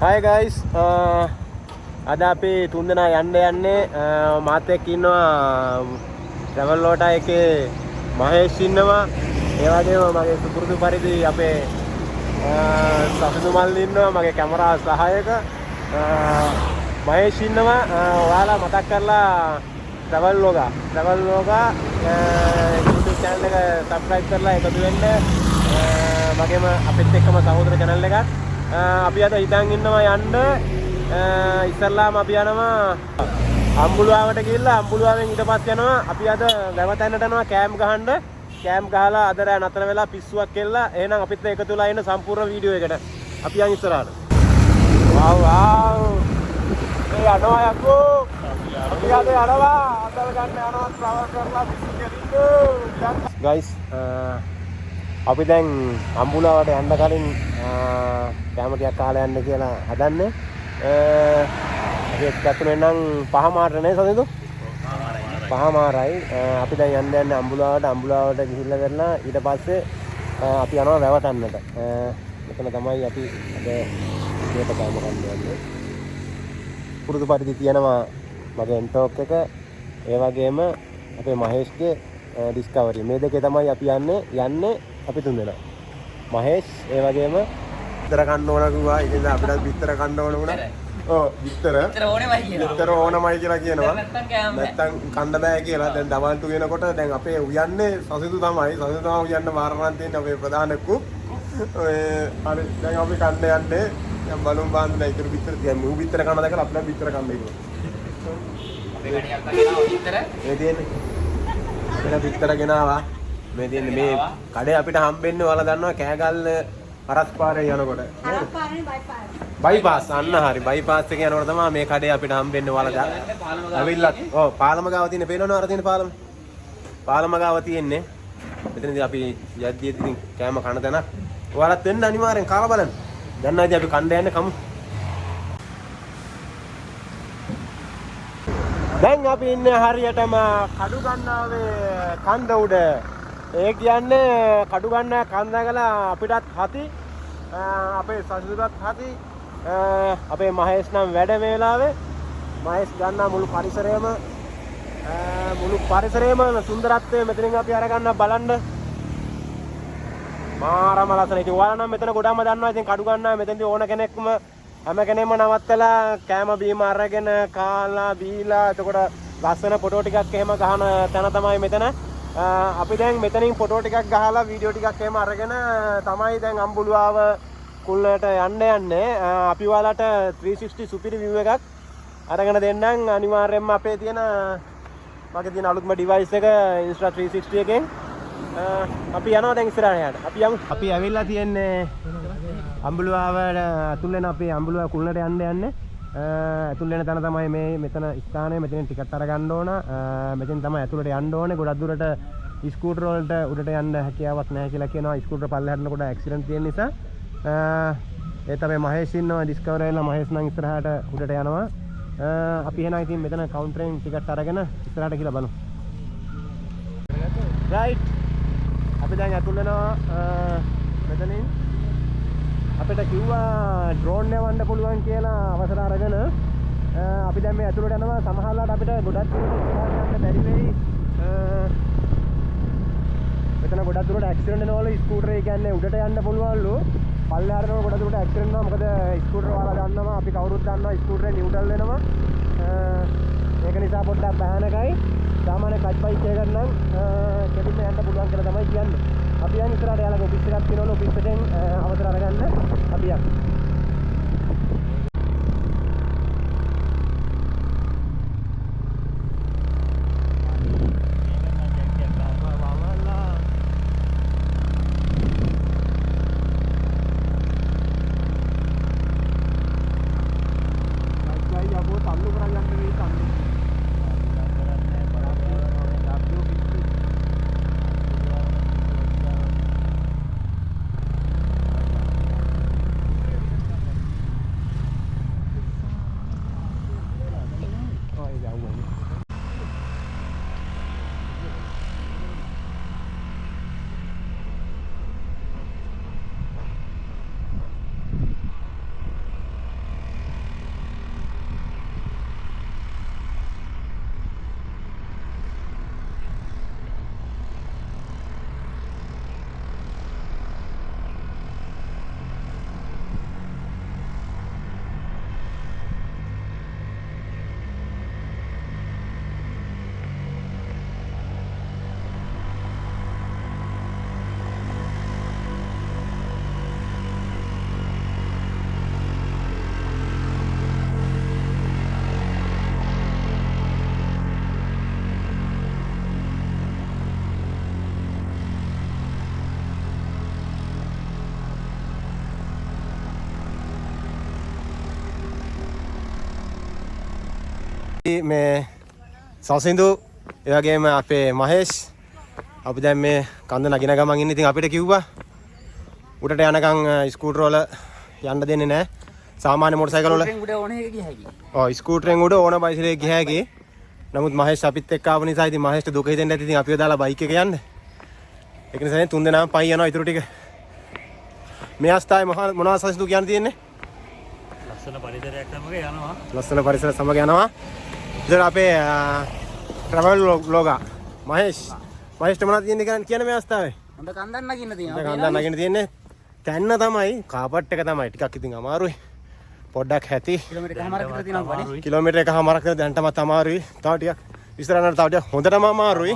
Hi guys, ada අපි තුන්දෙනා යන්නේ මාත් එක්ක ඉන්නවා travel ලෝටා එකේ මහේෂ් ඉන්නවා. ඒ වගේම මගේ සුපුරුදු පරිදි අපේ සසඳු මල්ලි ඉන්නවා මගේ කැමරා සහායක මහේෂ් ඉන්නවා. ඔයාලා මතක් කරලා travel ලෝගා YouTube channel එක subscribe කරලා එකතු වෙන්න. මගේම අපිත් එක්කම සහෝදර channel එකක්. අපි අද හිතන් ඉන්නවා යන්න ඉස්සල්ලාම අපි යනවා අම්බුලුවාවට ගිහිල්ලා අම්බුලුවාවෙන් ඊට පස්සේ යනවා අපි අද වැවතැන්නට යනවා කෑම් ගහන්න. කෑම් ගහලා අද රෑ නතර වෙලා පිස්සුවක් කෙල්ලා. එහෙනම් අපිත් එකතු වෙලා ඉන්න සම්පූර්ණ වීඩියෝ එකට අපි යන් ඉස්සරහට. වාව් මේ යනවා යකෝ. අපි අද යනවා අදල් ගන්න යනවා ට්‍රැවල් කරලා පිස්සු කෙලින්න. ගයිස් අපි දැන් අම්බුලාවට යන්න කලින් කැම ටිකක් කාලා යන්න කියලා හදන්නේ. අපි එක්කතුනේ නම් පහමාරට නේ සදිනු? පහමාරයි. අපි දැන් යන්නේ අම්බුලාවට ගිහිල්ලා කරලා ඊට පස්සේ අපි යනවා වැවතන්නට. මෙතන තමයි අපි අද මේක කෑම ගන්න යන්නේ. පුරුදු පරිදි තියෙනවා මගේ එන්ටෝක් එක. ඒ වගේම අපේ මහේෂ්ගේ ඩිස්කවරි. මේ දෙකේ තමයි අපි යන්නේ අපි තුන්දෙනා. මහේෂ් ඒ වගේම විතර කන්න ඕන කිව්වා. ඉතින් අපිට විතර කන්න ඕන වුණා. ඔව් විතර ඕනමයි කියලා කියනවා. නැත්තම් කන්න බෑ කියලා. දැන් දවල්ට වෙනකොට දැන් අපේ උයන්නේ සසිතු තමයි. සසිතු තමයි උයන්න මාරණන් තියෙන අපේ ප්‍රධාන කුක්. ඔය හරි දැන් අපි කන්න යන්නේ. දැන් බලුම් බාන්දලා ඉතුරු විතර තියන් මූ විතර කන්න දැකලා අපිට විතර කන්න ඉන්නවා. අපේ කණියක් අගෙනාව විතර. මේ තියෙන්නේ. අපිට විතර ගෙනාවා. මේ තියෙන්නේ මේ කඩේ අපිට හම්බෙන්නේ ඔයාලා දන්නවා කෑගල්ල හරස්පාරේ යනකොට බයිපාස් අන්න හරි බයිපාස් එකේ යනකොට තමයි මේ කඩේ අපිට හම්බෙන්නේ ඔයාලා ඇවිල්ලා ඔව් පාලම ගාව තියෙන පේනවනේ අර තියෙන පාලම ගාව තියෙන්නේ මෙතනදී අපි යද්දී ඉතින් කෑම කන තැන ඔයාලත් වෙන්න අනිවාර්යෙන් කාලා බලන්න දැන් ආදී අපි කණ්ඩ යන්නේ කමු දැන් අපි ඉන්නේ හරියටම කඩු ගන්නාවේ කන්ද උඩ ඒ කියන්නේ කඩු ගන්න කන්දගලා අපිටත් හති අපේ සසුදුරත් හති අපේ මහේෂ් නම් වැඩ මේ වෙලාවේ මහේෂ් ගන්නා මුළු පරිසරයේම සුන්දරත්වය මෙතනින් අපි අරගන්න බලන්න මාරම ලස්සන. ඉතින් ඔයාලා නම් මෙතන ගොඩක්ම දන්නවා. ඉතින් කඩු ගන්නා මෙතනදී ඕන කෙනෙක්ම හැම කෙනෙක්ම නවත්තලා කෑම බීම අරගෙන කාලා බීලා එතකොට ලස්සන ෆොටෝ ටිකක් එහෙම ගහන තැන තමයි මෙතන. අපි දැන් මෙතනින් ෆොටෝ ටිකක් ගහලා වීඩියෝ ටිකක් එහෙම අරගෙන තමයි දැන් අම්බුලුවාව කුල්ලට යන්නේ. අපි ඔයාලට 360 සුපිරි view එකක් අරගෙන දෙන්නම්. අනිවාර්යයෙන්ම අපේ මගේ තියෙන අලුත්ම device එක Insta 360 එකෙන් අපි යනවා දැන් ඉස්සරහට යන්න. අපි යමු. අපි ඇවිල්ලා තියන්නේ අම්බුලුවාවට අතුල් වෙන අපේ අම්බුලුවාව කුල්ලට යන්නේ. ඇතුල් වෙන තැන තමයි මේ මෙතන ස්ථානය. මෙතන ටිකට් අරගන්න ඕන. මෙතෙන් තමයි ඇතුළට යන්න ඕනේ. ගොඩක් දුරට ස්කූටර් වලට උඩට යන්න හැකියාවක් නැහැ කියලා කියනවා. ස්කූටර් පල්ලෙහාට යනකොට ඇක්සිඩන්ට් තියෙන නිසා. ඒ තමයි මහේෂ් ඉන්නවා ඩිස්කවර් වෙලා මහේෂ් නම් ඉස්සරහට උඩට යනවා. අපි එහෙනම් ඉතින් මෙතන කවුන්ටරෙන් ටිකට් අරගෙන ඉස්සරහට ගිහලා බලමු. රයිට්. අපි දැන් ඇතුල් වෙනවා මෙතනින්. අපිට කිව්වා ඩ්‍රෝන් යවන්න පුළුවන් කියලා අවසර අරගෙන අපි දැන් මේ ඇතුළට යනවා. සමහරවිට අපිට ගොඩක් දුරට යන්න බැරි වෙයි. මෙතන ගොඩක් දුරට ඇක්සිඩන්ට් වෙනවලු. ස්කූටර් එක කියන්නේ උඩට යන්න පුළුවන්ලු. පල්ලෙහාට යනකොට ගොඩක් දුරට ඇක්සිඩන්ට් වෙනවා. මොකද ස්කූටර් ඔයාලා දන්නවා අපි කවුරුත් දන්නවා ස්කූටරේ නිව්ට්‍රල් වෙනවා. ඒක නිසා පොඩ්ඩක් භයානකයි. සාමාන්‍ය කච් බයික් එකකට නම් කෙලින්ම යන්න පුළුවන් කියලා තමයි කියන්නේ. අපි යන් ඉස්සරහට යාළුවෝ ඔෆිස් එකක් තියෙනවලු. ඔෆිස් එකෙන් අවසර අරගන්න අපි යන්. මේ සසින්දු ඒ වගේම අපේ මහේෂ් අපි දැන් මේ කන්ද නගින ගමන් ඉන්නේ. ඉතින් අපිට කිව්වා උඩට යනකම් ස්කූටර් වල යන්න දෙන්නේ නැහැ. සාමාන්‍ය මොටර් සයිකල් වල උඩ ඕන එක ගිය හැකි. ඔව් ස්කූටරෙන් උඩ ඕන බයිසිකලයක ගිය හැකි. නමුත් මහේෂ් අපිත් එක්ක ආව නිසා ඉතින් මහේෂ්ට දුක හිතෙන්න ඇති. ඉතින් අපිව දාලා බයික් එක යන්න. ඒක නිසා තුන් දෙනාම පයි යනවා ඊටු ටික. මේ අවස්ථාවේ මොනවද සසින්දු කියන්න තියෙන්නේ? ලස්සන පරිසරයක් සමග යනවා. ලස්සන පරිසර සමග යනවා. ඉතින් අපේ ට්‍රැවල් ව්ලොගර් මහේෂ්ට මොනවද කියන්නේ මේ අවස්ථාවේ? හොඳ කන්දක් නගින්න තියෙනවා. හොඳ කන්දක් නගින්න තියෙන්නේ. තැන්න තමයි කාපට් එක තමයි ටිකක් ඉතින් අමාරුයි. පොඩ්ඩක් හැටි කිලෝමීටර් එකමාරක් විතර දැන්ටමත් අමාරුයි. තව ටිකක් ඉස්සරහට තව ටිකක් හොඳටම අමාරුයි.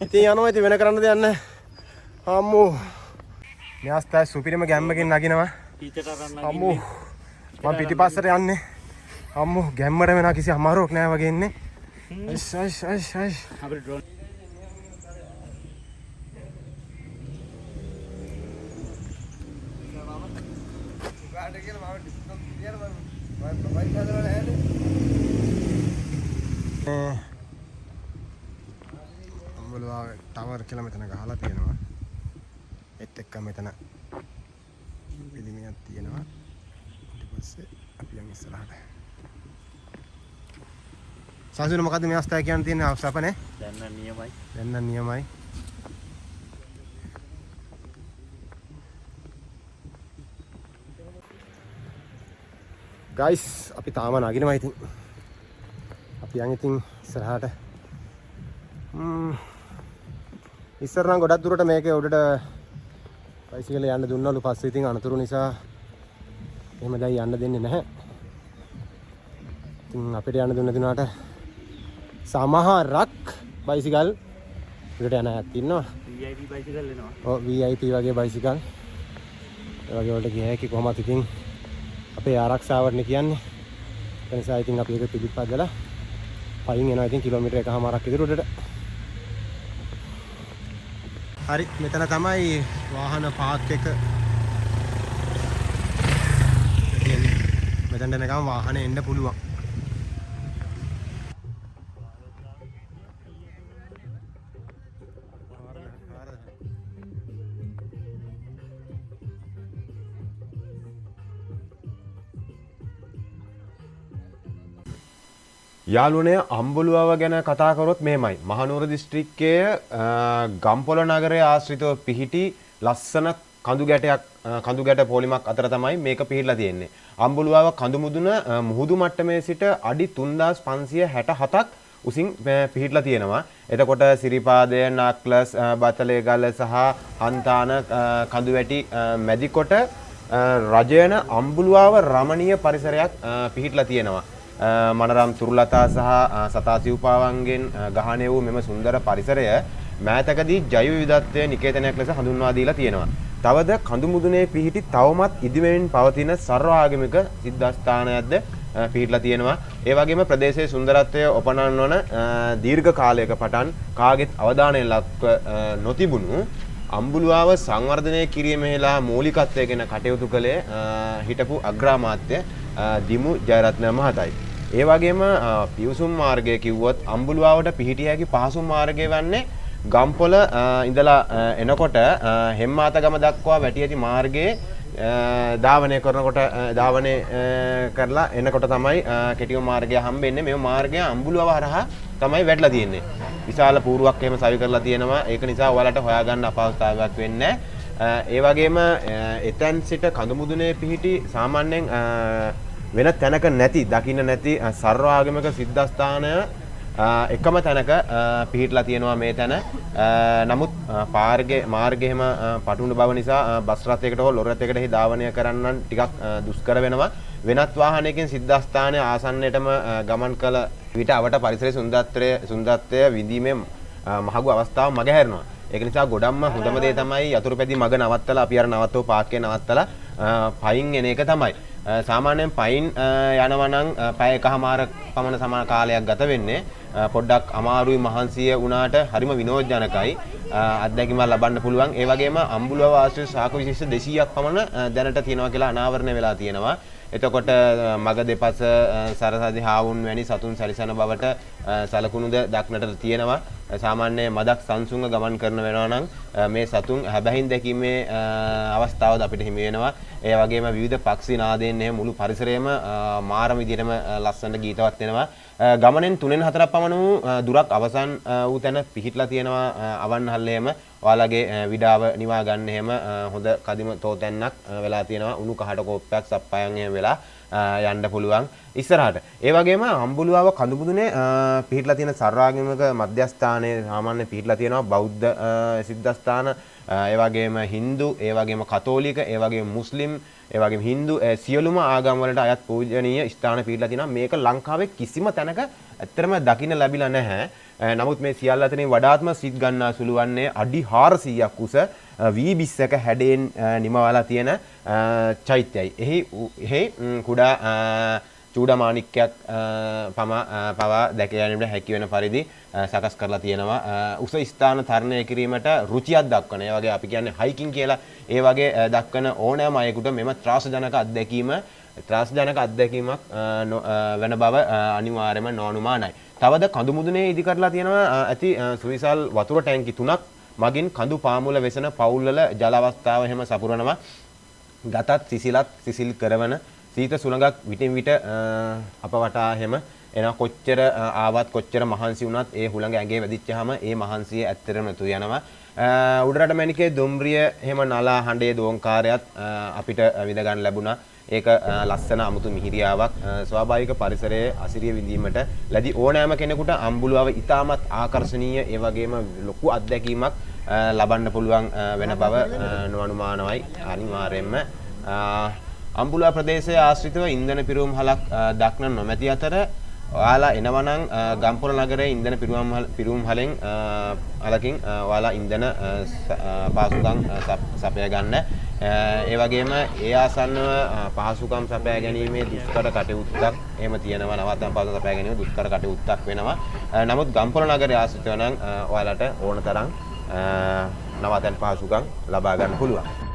ඉතින් යනවා ඉතින් වෙන කරන්න දෙයක් නැහැ. අම්මෝ මේ අවස්ථාවේ සුපිරිම ගැම්මකින් නගිනවා. අම්මෝ මම පිටිපස්සට යන්නේ. අම්මෝ ගැම්මට වෙනා කිසි අමාරුවක් නැහැ වගේ ඉන්නේ. අයිස් අපිට ඩ්‍රෝන් අම්බලුවාවේ ටවර් කියලා මෙතන ගහලා තියෙනවා. ඒත් එක්ක මෙතන පිළිමියක් තියෙනවා. ඊට පස්සේ අපි යන් ඉස්සරහට. සාසුන මොකද්ද මේ අවස්ථාවේ කියන්න තියෙන අවශ්‍යපනේ? දැන් නම් නියමයි. දැන් නම් නියමයි. ගයිස් අපි තාම නගිනවා ඉතින්. අපි යන් ඉතින් ඉස්සරහට. ඉස්සර නම් ගොඩක් දුරට මේකේ උඩට බයිසිකල් යන්න දුන්නලු. පස්සේ ඉතින් අනතුරු නිසා එහෙම දැන් යන්න දෙන්නේ නැහැ. ඉතින් අපිට යන්න දුන්න දිනාට සමහරක් බයිසිකල් උඩට යන අයත් ඉන්නවා. VIP බයිසිකල් එනවා. ඔව් VIP වගේ බයිසිකල්. ඒ වගේ වලට ගිය හැකි කොහොමද ඉතින් අපේ ආරක්ෂාවරනේ කියන්නේ. ඒ නිසා ඉතින් අපි ඒක පිළිපදලා පයින් එනවා ඉතින් කිලෝමීටර් එකමාරක් විතර උඩට. හරි මෙතන තමයි වාහන පාක් එක තියෙන්නේ. මෙතනට එනකම් වාහනේ එන්න පුළුවන්. යාළුවනේ අම්බුලුවාව ගැන කතා කරොත් මෙහෙමයි. මහනුවර දිස්ත්‍රික්කයේ ගම්පොළ නගරයේ ආශ්‍රිතව පිහිටි ලස්සන කඳු ගැට පොලිමක් අතර තමයි මේක පිහිටලා තියෙන්නේ. අම්බුලුවාව කඳු මුදුන මුහුදු මට්ටමේ සිට අඩි 3567ක් උසින් පිහිටලා තියෙනවා. එතකොට සිරිපාදය, නාක්ලස්, බතලේගල සහ හන්තාන කඳු වැටි මැදිකොට රජයන අම්බුලුවාව රමණීය පරිසරයක් පිහිටලා තියෙනවා. මනරම් තුරුලතා සහ සතා සිව්පාවන්ගෙන් ගහණය වූ මෙම සුන්දර පරිසරය මෑතකදී ජෛව විවිධත්වයේ නිකේතනයක් ලෙස හඳුන්වා දීලා තියෙනවා. තවද කඳු මුදුනේ පිහිටි තවමත් ඉදිවෙමින් පවතින සර්වාගමික සිද්ධාස්ථානයක්ද පිහිටලා තියෙනවා. ඒ වගේම ප්‍රදේශයේ සුන්දරත්වය ඔපනන්වන දීර්ඝ කාලයක පටන් කාගෙත් අවධානය ලක්ව නොතිබුණු අම්බුලුවාව සංවර්ධනය කිරීමේලා මූලිකත්වය ගැන කටයුතු කළේ හිටපු අග්‍රාමාත්‍ය දිමු ජයරත්න මහතායි. ඒ වගේම පියුසුම් මාර්ගය කිව්වොත් අම්බුලුවාවට පිහිටිය හැකි පහසුම් මාර්ගය වන්නේ ගම්පොළ ඉඳලා එනකොට හෙම්මාතගම දක්වා වැටි ඇති මාර්ගයේ ධාවනය කරලා එනකොට තමයි කෙටිම මාර්ගය හම්බෙන්නේ. මේ මාර්ගය අම්බුලුවාව හරහා තමයි වැටලා තියෙන්නේ. විශාල පූරුවක් එහෙම සවි කරලා තියෙනවා. ඒක නිසා ඔයාලට හොයාගන්න අපහසුතාවයක් වෙන්නේ නැහැ. ඒ වගේම එතෙන් සිට කඳු මුදුනේ පිහිටි සාමාන්‍යයෙන් වෙන තැනක නැති දකින්න නැති සර්වාගමික සිද්ධාස්ථානය එකම තැනක පිහිටලා තියෙනවා මේ තැන. නමුත් මාර්ගයේම පටුණු බව නිසා බස් රථයකට හෝ ලොරි රථයකට ධාවනය කරන්න ටිකක් දුෂ්කර වෙනවා. වෙනත් වාහනයකින් සිද්ධාස්ථානය ආසන්නයටම ගමන් කළ විට අවට පරිසරයේ සුන්දරත්වය විඳීමේ මහඟු අවස්ථාව මගහැරෙනවා. ඒක නිසා ගොඩක්ම හොඳම දේ තමයි යතුරුපැදි මග නවත්තලා අපි අර නවත්තව පාර්කේ නවත්තලා පයින් එන එක තමයි. සාමාන්‍යයෙන් පයින් යනවා නම් පැය එකමාර පමණ සමාන කාලයක් ගත වෙන්නේ. පොඩ්ඩක් අමාරුයි මහන්සිය වුණාට හරිම විනෝදජනකයි අත්දැකීමක් ලබන්න පුළුවන්. ඒ වගේම අම්බුලුව ආශ්‍රිත ශාක විශේෂ 200ක් පමණ දැනට තියෙනවා කියලා අනාවරණය වෙලා තියෙනවා. එතකොට මග දෙපස සරසදි හාවුන් වැනි සතුන් සැරිසන බවට සලකුණුද දක්නට තියෙනවා. සාමාන්‍ය මදක් සංසුන්ව ගමන් කරන වෙනවා නම් මේ සතුන් හැබැයින් දැකීමේ අවස්ථාවද අපිට හිමි වෙනවා. ඒ වගේම විවිධ පක්ෂි නාදයෙන් මුළු පරිසරයම මාරම විදිහටම ලස්සනට ගීතවත් වෙනවා. ගමනෙන් 3-4ක් පමණ වූ දුරක් අවසන් වූ තැන පිහිටලා තියෙනවා අවන්හල්ලේම. ඔයාලගේ විඩාව නිවා ගන්න එහෙම හොඳ කදිම තෝතැන්නක් වෙලා තියෙනවා. උණු කහට කෝප්පයක් සප්පායන් එහෙම වෙලා යන්න පුළුවන් ඉස්සරහට. ඒ වගේම අම්බුලුවාව කඳුමුදුනේ පිහිටලා තියෙන සර්වාගමික මධ්‍යස්ථානයේ සාමාන්‍ය පිහිටලා තියෙනවා බෞද්ධ සිද්ධාස්ථාන, ඒ වගේම හින්දු, ඒ වගේම කතෝලික, ඒ වගේම මුස්ලිම්, ඒ වගේම හින්දු සියලුම ආගම් වලට අයත් පූජනීය ස්ථාන පිහිටලා තියෙනවා. මේක ලංකාවේ කිසිම තැනක ඇත්තටම දකින්න ලැබිලා නැහැ. නමුත් මේ සියල්ල අතරින් වඩාත්ම සිත් ගන්නා සුළු වන්නේ අඩි 400ක් උස V20ක හැඩයෙන් නිමවලා තියෙන චෛත්‍යයි. එහි කුඩා චූඩමාණික්කයක් පවා දැක ගැනීමට හැකි වෙන පරිදි සකස් කරලා තියෙනවා. උස ස්ථාන තරණය කිරීමට රුචියක් දක්වන, ඒ වගේ අපි කියන්නේ හයිකින් කියලා, ඒ වගේ දක්වන ඕනෑම අයෙකුට මෙම ත්‍රාසජනක අත්දැකීමක් වෙන බව අනිවාර්යයෙන්ම නොඅනුමානයි. තවද කඳුමුදුනේ ඉදි කරලා තියෙනවා ඇති සුවිසල් වතුර ටැංකි 3ක් මගින් කඳු පාමුල වෙසෙන පවුල්වල ජල අවස්ථාව එහෙම සපුරනවා. ගතත් සිසිල් කරවන සීත සුළඟක් විටින් විට අප වටා එහෙම එන කොච්චර ආවත් කොච්චර මහන්සි වුණත් ඒ හුළඟ ඇඟේ වැදිච්චාම ඒ මහන්සිය ඇත්තටම නැතු යනවා. උඩරට මැණිකේ දුම්රිය එහෙම නලා හඬේ දෝංකාරයත් අපිට විඳ ගන්න ලැබුණා. ඒක ලස්සන අමුතු මිහිරියාවක්. ස්වාභාවික පරිසරයේ අසිරිය විඳීමට ලැබි ඕනෑම කෙනෙකුට අම්බුලුවාව ඉතාමත් ආකර්ශනීය, ඒ වගේම ලොකු අත්දැකීමක් ලබන්න පුළුවන් වෙන බව නොඅනුමානවයි. අනිවාර්යයෙන්ම අම්බුලුවා ප්‍රදේශයේ ආශ්‍රිතව ඉන්ධන පිරුම් හලක් දක්න නොමැති අතර ඔයාලා එනවනම් ගම්පොළ නගරයේ ඉන්ධන පිරුම් හලෙන් අලකින් ඔයාලා ඉන්ධන පහසුකම් සපයා ගන්න. ඒ වගේම ඒ ආසන්නව පහසුකම් සපයා ගැනීමේ දුෂ්කර කටයුත්තක් එහෙම තියෙනවා. නවතම් පහසුකම් සපයා ගැනීම දුෂ්කර කටයුත්තක් වෙනවා. නමුත් ගම්පොළ නගරයේ ආශ්‍රිතව නම් ඔයාලට ඕන තරම් නවතම් පහසුකම් ලබා ගන්න පුළුවන්.